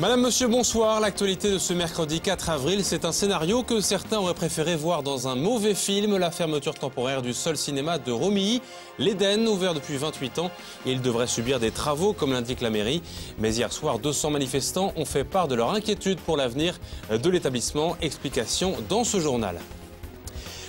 Madame, monsieur, bonsoir. L'actualité de ce mercredi 4 avril, c'est un scénario que certains auraient préféré voir dans un mauvais film, la fermeture temporaire du seul cinéma de Romilly, l'Éden, ouvert depuis 28 ans. Il devrait subir des travaux, comme l'indique la mairie. Mais hier soir, 200 manifestants ont fait part de leur inquiétude pour l'avenir de l'établissement. Explication dans ce journal.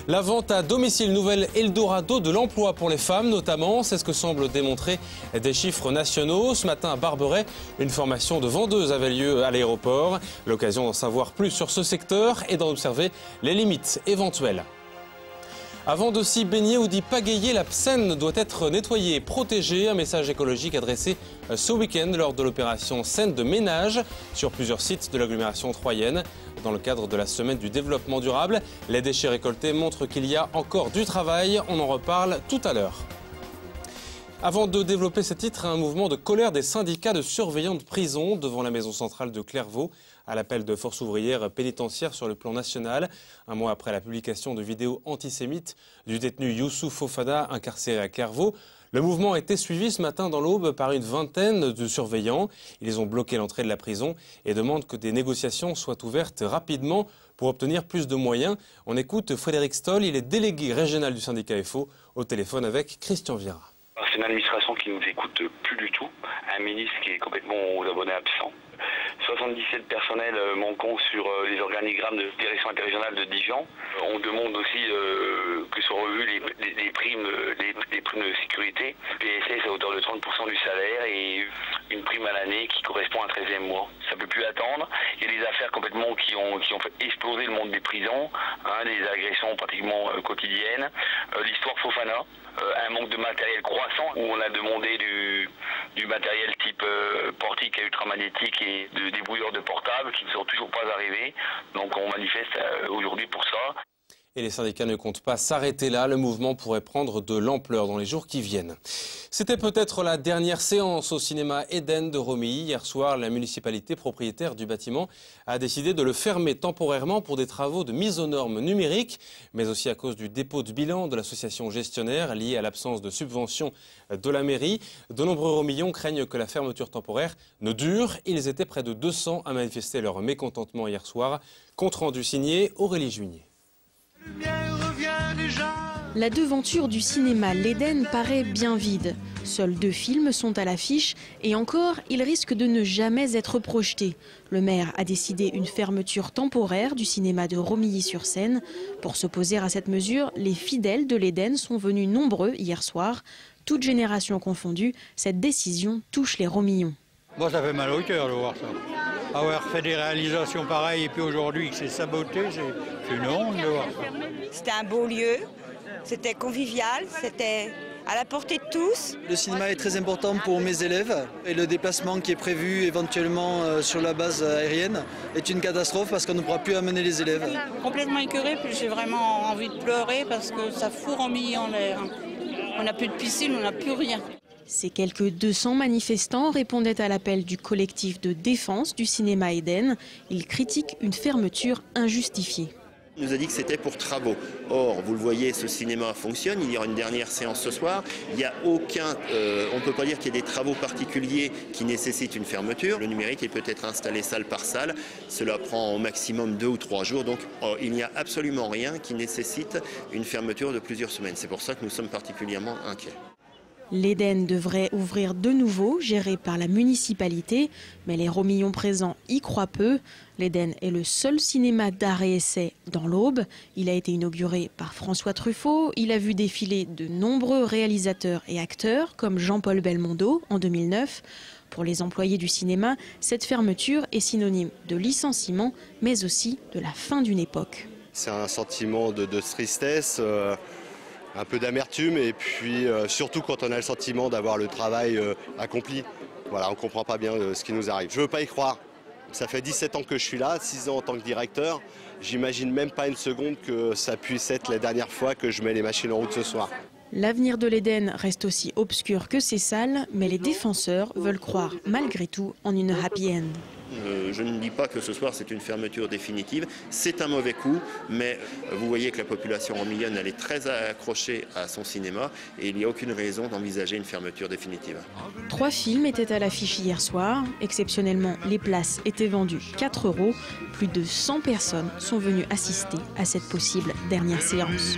La vente à domicile, nouvelle Eldorado de l'emploi pour les femmes notamment, c'est ce que semblent démontrer des chiffres nationaux. Ce matin à Barberet, une formation de vendeuse avait lieu à l'aéroport. L'occasion d'en savoir plus sur ce secteur et d'en observer les limites éventuelles. Avant de s'y baigner ou d'y pagayer, la Seine doit être nettoyée et protégée. Un message écologique adressé ce week-end lors de l'opération Seine de ménage sur plusieurs sites de l'agglomération troyenne. Dans le cadre de la semaine du développement durable, les déchets récoltés montrent qu'il y a encore du travail. On en reparle tout à l'heure. Avant de développer ce titre, un mouvement de colère des syndicats de surveillants de prison devant la maison centrale de Clairvaux, à l'appel de Force ouvrière pénitentiaire sur le plan national. Un mois après la publication de vidéos antisémites du détenu Youssouf Fofana incarcéré à Clairvaux, le mouvement a été suivi ce matin dans l'Aube par une vingtaine de surveillants. Ils ont bloqué l'entrée de la prison et demandent que des négociations soient ouvertes rapidement pour obtenir plus de moyens. On écoute Frédéric Stoll, il est délégué régional du syndicat FO, au téléphone avec Christian Vira. C'est une administration qui nous écoute plus du tout, un ministre qui est complètement aux abonnés absents, 77 personnels manquants sur les organigrammes de direction interrégionale de Dijon. On demande aussi que soient revues les primes de sécurité, PSS à hauteur de 30% du salaire et une prime à l'année qui correspond à un 13e mois. Ça ne peut plus attendre. Il y a des affaires complètement qui ont fait exploser le monde des prisons, des agressions pratiquement quotidiennes, l'histoire Fofana, un manque de matériel croissant où on a demandé du matériel type portique à ultramagnétique et des brouilleurs de portable qui ne sont toujours pas arrivés. Donc on manifeste aujourd'hui pour ça. Et les syndicats ne comptent pas s'arrêter là. Le mouvement pourrait prendre de l'ampleur dans les jours qui viennent. C'était peut-être la dernière séance au cinéma Eden de Romilly. Hier soir, la municipalité propriétaire du bâtiment a décidé de le fermer temporairement pour des travaux de mise aux normes numériques, mais aussi à cause du dépôt de bilan de l'association gestionnaire lié à l'absence de subvention de la mairie. De nombreux Romillons craignent que la fermeture temporaire ne dure. Ils étaient près de 200 à manifester leur mécontentement hier soir. Compte rendu signé Aurélie Juigné. La devanture du cinéma L'Éden paraît bien vide. Seuls 2 films sont à l'affiche et encore, ils risquent de ne jamais être projetés. Le maire a décidé une fermeture temporaire du cinéma de Romilly-sur-Seine. Pour s'opposer à cette mesure, les fidèles de l'Éden sont venus nombreux hier soir. Toutes générations confondues, cette décision touche les Romillons. Moi, ça fait mal au cœur de voir ça. Avoir fait des réalisations pareilles et puis aujourd'hui que c'est saboté, c'est une honte de voir ça. C'était un beau lieu, c'était convivial, c'était à la portée de tous. Le cinéma est très important pour mes élèves et le déplacement qui est prévu éventuellement sur la base aérienne est une catastrophe parce qu'on ne pourra plus amener les élèves. Complètement écœurée, puis j'ai vraiment envie de pleurer parce que ça fout Romilly en l'air. On n'a plus de piscine, on n'a plus rien. Ces quelques 200 manifestants répondaient à l'appel du collectif de défense du cinéma Eden. Ils critiquent une fermeture injustifiée. Il nous a dit que c'était pour travaux. Or, vous le voyez, ce cinéma fonctionne. Il y aura une dernière séance ce soir. Il n'y a aucun... on ne peut pas dire qu'il y ait des travaux particuliers qui nécessitent une fermeture. Le numérique, il peut être installé salle par salle. Cela prend au maximum 2 ou 3 jours. Donc, il n'y a absolument rien qui nécessite une fermeture de plusieurs semaines. C'est pour ça que nous sommes particulièrement inquiets. L'Éden devrait ouvrir de nouveau, géré par la municipalité, mais les Romillons présents y croient peu. L'Éden est le seul cinéma d'art et essai dans l'Aube. Il a été inauguré par François Truffaut. Il a vu défiler de nombreux réalisateurs et acteurs, comme Jean-Paul Belmondo en 2009. Pour les employés du cinéma, cette fermeture est synonyme de licenciement, mais aussi de la fin d'une époque. C'est un sentiment de tristesse. Un peu d'amertume et puis surtout quand on a le sentiment d'avoir le travail accompli. Voilà, on ne comprend pas bien ce qui nous arrive. Je ne veux pas y croire. Ça fait 17 ans que je suis là, 6 ans en tant que directeur. J'imagine même pas une seconde que ça puisse être la dernière fois que je mets les machines en route ce soir. L'avenir de l'Éden reste aussi obscur que ces salles, mais les défenseurs veulent croire malgré tout en une happy end. Je ne dis pas que ce soir c'est une fermeture définitive, c'est un mauvais coup, mais vous voyez que la population romillienne elle est très accrochée à son cinéma et il n'y a aucune raison d'envisager une fermeture définitive. 3 films étaient à l'affiche hier soir. Exceptionnellement, les places étaient vendues 4 €. Plus de 100 personnes sont venues assister à cette possible dernière séance.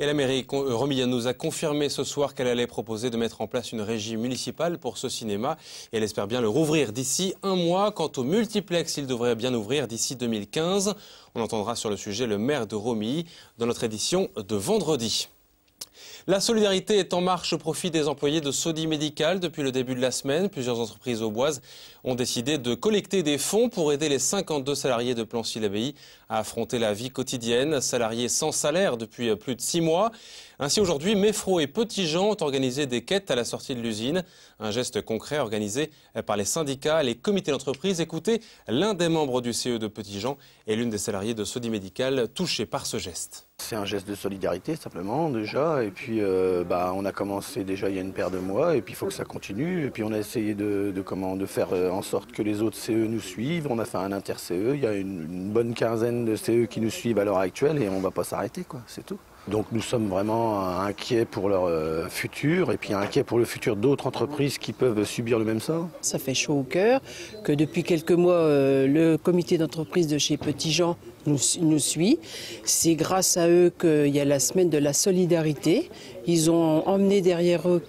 Et la mairie romillienne nous a confirmé ce soir qu'elle allait proposer de mettre en place une régie municipale pour ce cinéma. Et elle espère bien le rouvrir d'ici 1 mois. Quant au multiplex, il devrait bien ouvrir d'ici 2015. On entendra sur le sujet le maire de Romilly dans notre édition de vendredi. La solidarité est en marche au profit des employés de Sodi Médical. Depuis le début de la semaine, plusieurs entreprises auboises ont décidé de collecter des fonds pour aider les 52 salariés de Plancy-l'Abbaye à affronter la vie quotidienne. Salariés sans salaire depuis plus de 6 mois. Ainsi aujourd'hui, Meffro et Petitjean ont organisé des quêtes à la sortie de l'usine. Un geste concret organisé par les syndicats, les comités d'entreprise. Écoutez, l'un des membres du CE de Petitjean et l'une des salariés de Sodi Médical touchés par ce geste. C'est un geste de solidarité simplement déjà et puis on a commencé déjà il y a une paire de mois et puis il faut que ça continue et puis on a essayé de faire en sorte que les autres CE nous suivent. On a fait un inter-CE, il y a une bonne quinzaine de CE qui nous suivent à l'heure actuelle et on ne va pas s'arrêter quoi, c'est tout. Donc nous sommes vraiment inquiets pour leur futur et puis inquiets pour le futur d'autres entreprises qui peuvent subir le même sort. Ça fait chaud au cœur que depuis quelques mois, le comité d'entreprise de chez Petitjean nous suit. C'est grâce à eux qu'il y a la semaine de la solidarité. Ils ont emmené derrière eux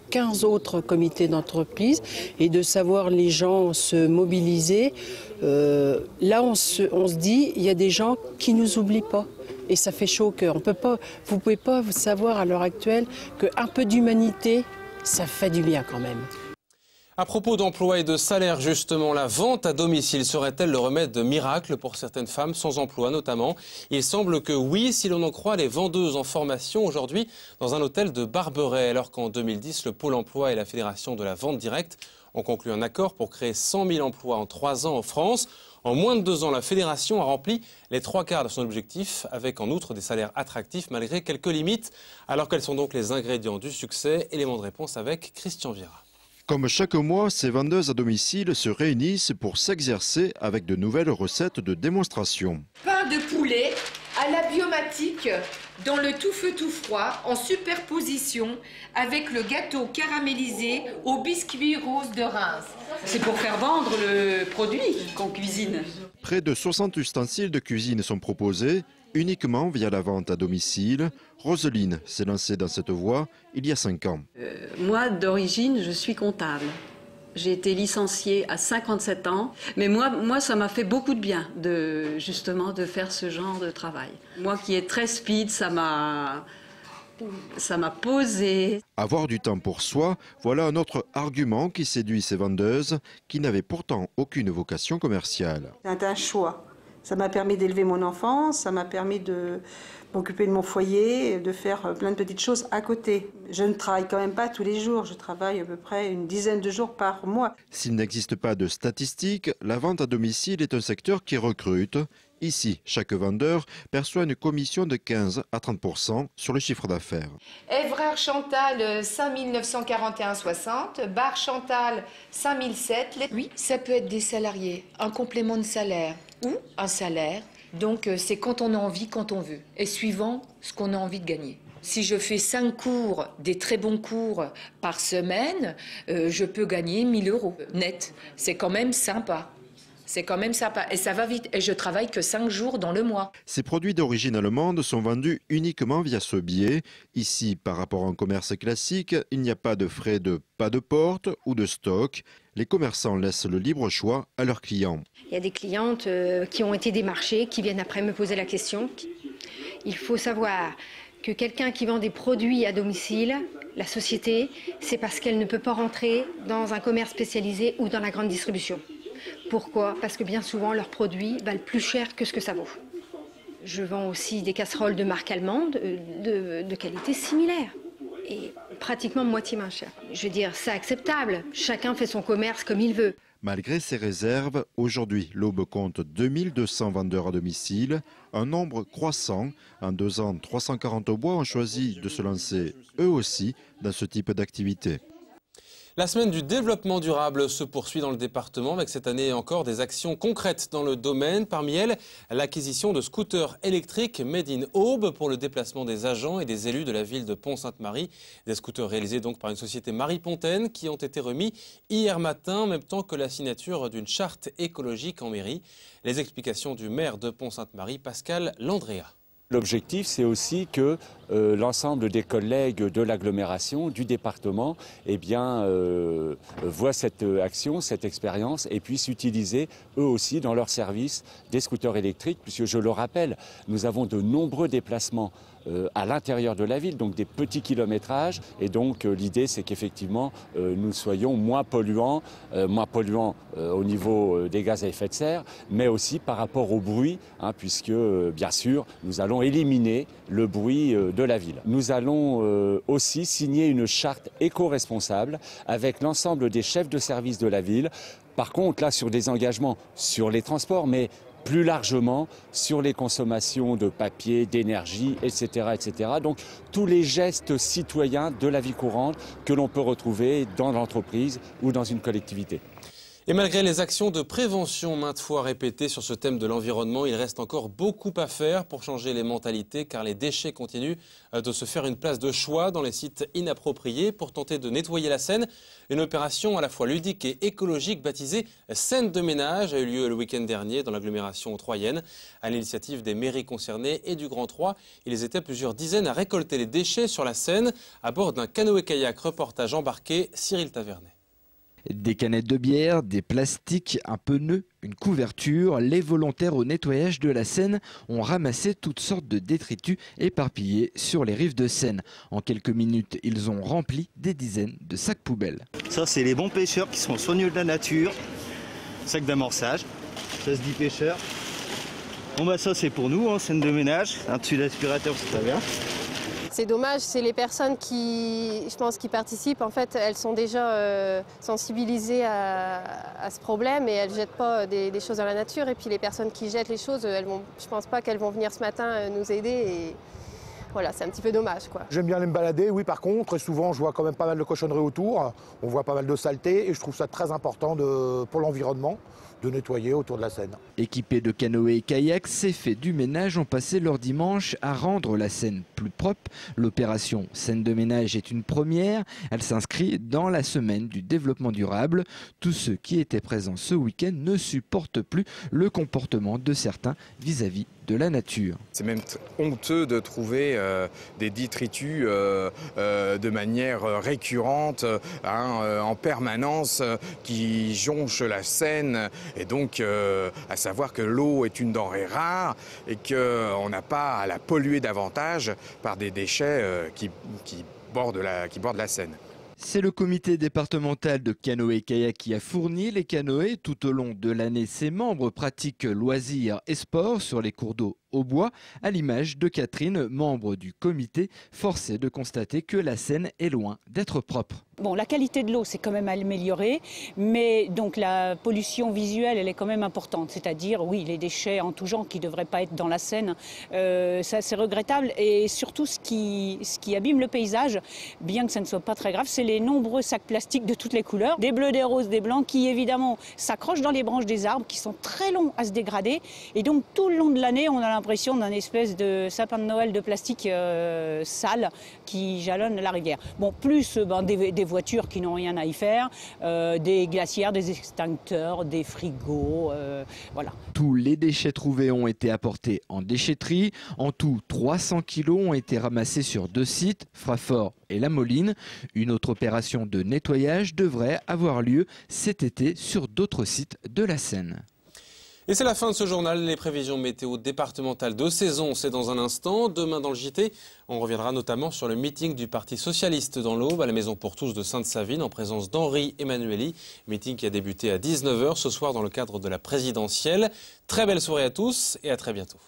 15 autres comités d'entreprise et de savoir les gens se mobiliser. Là, on se dit, il y a des gens qui ne nous oublient pas. Et ça fait chaud au cœur. Vous ne pouvez pas savoir à l'heure actuelle qu'un peu d'humanité, ça fait du bien quand même. À propos d'emploi et de salaire, justement, la vente à domicile serait-elle le remède miracle pour certaines femmes sans emploi notamment? Il semble que oui, si l'on en croit les vendeuses en formation aujourd'hui dans un hôtel de Barberet, alors qu'en 2010, le Pôle emploi et la Fédération de la vente directe ont conclu un accord pour créer 100 000 emplois en 3 ans en France. En moins de 2 ans, la Fédération a rempli les 3/4 de son objectif, avec en outre des salaires attractifs malgré quelques limites. Alors quels sont donc les ingrédients du succès? Élément de réponse avec Christian Vira. Comme chaque mois, ces vendeuses à domicile se réunissent pour s'exercer avec de nouvelles recettes de démonstration. Pain de poulet à la biomatique dans le tout feu tout froid en superposition avec le gâteau caramélisé au biscuit rose de Reims. C'est pour faire vendre le produit qu'on cuisine. Près de 60 ustensiles de cuisine sont proposés uniquement via la vente à domicile. Roselyne s'est lancée dans cette voie il y a 5 ans. Moi, d'origine, je suis comptable. J'ai été licenciée à 57 ans, mais moi ça m'a fait beaucoup de bien justement de faire ce genre de travail. Moi qui est très speed, ça m'a posé. Avoir du temps pour soi, voilà un autre argument qui séduit ces vendeuses qui n'avaient pourtant aucune vocation commerciale. C'est un choix. Ça m'a permis d'élever mon enfant, ça m'a permis de m'occuper de mon foyer, de faire plein de petites choses à côté. Je ne travaille quand même pas tous les jours, je travaille à peu près une dizaine de jours par mois. S'il n'existe pas de statistiques, la vente à domicile est un secteur qui recrute. Ici, chaque vendeur perçoit une commission de 15 à 30% sur le chiffre d'affaires. Evrard Chantal 5941,60, Bar Chantal 5007. Oui, ça peut être des salariés, un complément de salaire ou un salaire. Donc c'est quand on a envie, quand on veut, et suivant ce qu'on a envie de gagner. Si je fais 5 cours, des très bons cours par semaine, je peux gagner 1 000 € net. C'est quand même sympa. C'est quand même sympa et ça va vite. Et je travaille que 5 jours dans le mois. Ces produits d'origine allemande sont vendus uniquement via ce biais. Ici, par rapport à un commerce classique, il n'y a pas de frais de pas de porte ou de stock. Les commerçants laissent le libre choix à leurs clients. Il y a des clientes qui ont été démarchées, qui viennent après me poser la question. Il faut savoir que quelqu'un qui vend des produits à domicile, la société, c'est parce qu'elle ne peut pas rentrer dans un commerce spécialisé ou dans la grande distribution. Pourquoi? Parce que bien souvent, leurs produits valent plus cher que ce que ça vaut. Je vends aussi des casseroles de marque allemande de qualité similaire et pratiquement moitié moins cher. Je veux dire, c'est acceptable. Chacun fait son commerce comme il veut. Malgré ces réserves, aujourd'hui, l'Aube compte 2200 vendeurs à domicile, un nombre croissant. En 2 ans, 340 Aubois ont choisi de se lancer eux aussi dans ce type d'activité. La semaine du développement durable se poursuit dans le département avec cette année encore des actions concrètes dans le domaine. Parmi elles, l'acquisition de scooters électriques Made in Aube pour le déplacement des agents et des élus de la ville de Pont-Sainte-Marie. Des scooters réalisés donc par une société Marie Pontaine qui ont été remis hier matin en même temps que la signature d'une charte écologique en mairie. Les explications du maire de Pont-Sainte-Marie, Pascal Landrea. L'objectif, c'est aussi que l'ensemble des collègues de l'agglomération, du département, voient cette action, cette expérience et puissent utiliser eux aussi dans leur service des scooters électriques, puisque je le rappelle, nous avons de nombreux déplacements à l'intérieur de la ville, donc des petits kilométrages. Et donc l'idée, c'est qu'effectivement, nous soyons moins polluants au niveau des gaz à effet de serre, mais aussi par rapport au bruit, puisque bien sûr, nous allons éliminer le bruit de la ville. Nous allons aussi signer une charte éco-responsable avec l'ensemble des chefs de service de la ville. Par contre, là, sur des engagements sur les transports, mais plus largement sur les consommations de papier, d'énergie, etc., etc. Donc tous les gestes citoyens de la vie courante que l'on peut retrouver dans l'entreprise ou dans une collectivité. Et malgré les actions de prévention maintes fois répétées sur ce thème de l'environnement, il reste encore beaucoup à faire pour changer les mentalités car les déchets continuent de se faire une place de choix dans les sites inappropriés pour tenter de nettoyer la Seine. Une opération à la fois ludique et écologique baptisée Seine de ménage a eu lieu le week-end dernier dans l'agglomération troyenne. À l'initiative des mairies concernées et du Grand Troie, ils étaient plusieurs dizaines à récolter les déchets sur la Seine à bord d'un canoë-kayak. Reportage embarqué, Cyril Tavernet. Des canettes de bière, des plastiques, un pneu, une couverture. Les volontaires au nettoyage de la Seine ont ramassé toutes sortes de détritus éparpillés sur les rives de Seine. En quelques minutes, ils ont rempli des dizaines de sacs poubelles. Ça, c'est les bons pêcheurs qui sont soigneux de la nature. Sac d'amorçage, ça se dit pêcheur. Bon bah ça c'est pour nous, Seine de ménage. Un dessus d'aspirateur, c'est très bien. C'est dommage, c'est les personnes qui, je pense, qui participent, en fait, elles sont déjà sensibilisées à ce problème et elles ne jettent pas des choses dans la nature. Et puis les personnes qui jettent les choses, je ne pense pas qu'elles vont venir ce matin nous aider. Et voilà, c'est un petit peu dommage, quoi. J'aime bien aller me balader, oui, par contre, souvent je vois quand même pas mal de cochonneries autour. On voit pas mal de saleté et je trouve ça très important pour l'environnement de nettoyer autour de la Seine. Équipés de canoës et kayaks, ces faits du ménage ont passé leur dimanche à rendre la Seine plus propre. L'opération Seine de ménage est une première. Elle s'inscrit dans la semaine du développement durable. Tous ceux qui étaient présents ce week-end ne supportent plus le comportement de certains vis-à-vis de la nature. C'est même honteux de trouver des détritus de manière récurrente, en permanence, qui jonchent la Seine. Et donc, à savoir que l'eau est une denrée rare et qu'on n'a pas à la polluer davantage par des déchets qui bordent la Seine. C'est le comité départemental de canoë-kayak qui a fourni les canoës. Tout au long de l'année, ses membres pratiquent loisirs et sports sur les cours d'eau au bois, à l'image de Catherine, membre du comité, forcée de constater que la Seine est loin d'être propre. Bon, la qualité de l'eau s'est quand même améliorée, mais donc la pollution visuelle, elle est quand même importante. C'est-à-dire, oui, les déchets en tout genre qui ne devraient pas être dans la Seine, ça c'est regrettable. Et surtout, ce qui abîme le paysage, bien que ça ne soit pas très grave, c'est les nombreux sacs plastiques de toutes les couleurs, des bleus, des roses, des blancs, qui évidemment s'accrochent dans les branches des arbres, qui sont très longs à se dégrader. Et donc tout le long de l'année, on a l'impression d'un espèce de sapin de Noël de plastique sale qui jalonne la rivière. Bon, plus des voitures qui n'ont rien à y faire, des glacières, des extincteurs, des frigos, voilà. Tous les déchets trouvés ont été apportés en déchetterie. En tout, 300 kilos ont été ramassés sur 2 sites, Fraffort et La Moline. Une autre opération de nettoyage devrait avoir lieu cet été sur d'autres sites de la Seine. Et c'est la fin de ce journal. Les prévisions météo départementales de saison, c'est dans un instant. Demain dans le JT, on reviendra notamment sur le meeting du Parti Socialiste dans l'Aube, à la Maison pour tous de Sainte-Savine, en présence d'Henri Emmanuelli. Meeting qui a débuté à 19 h ce soir dans le cadre de la présidentielle. Très belle soirée à tous et à très bientôt.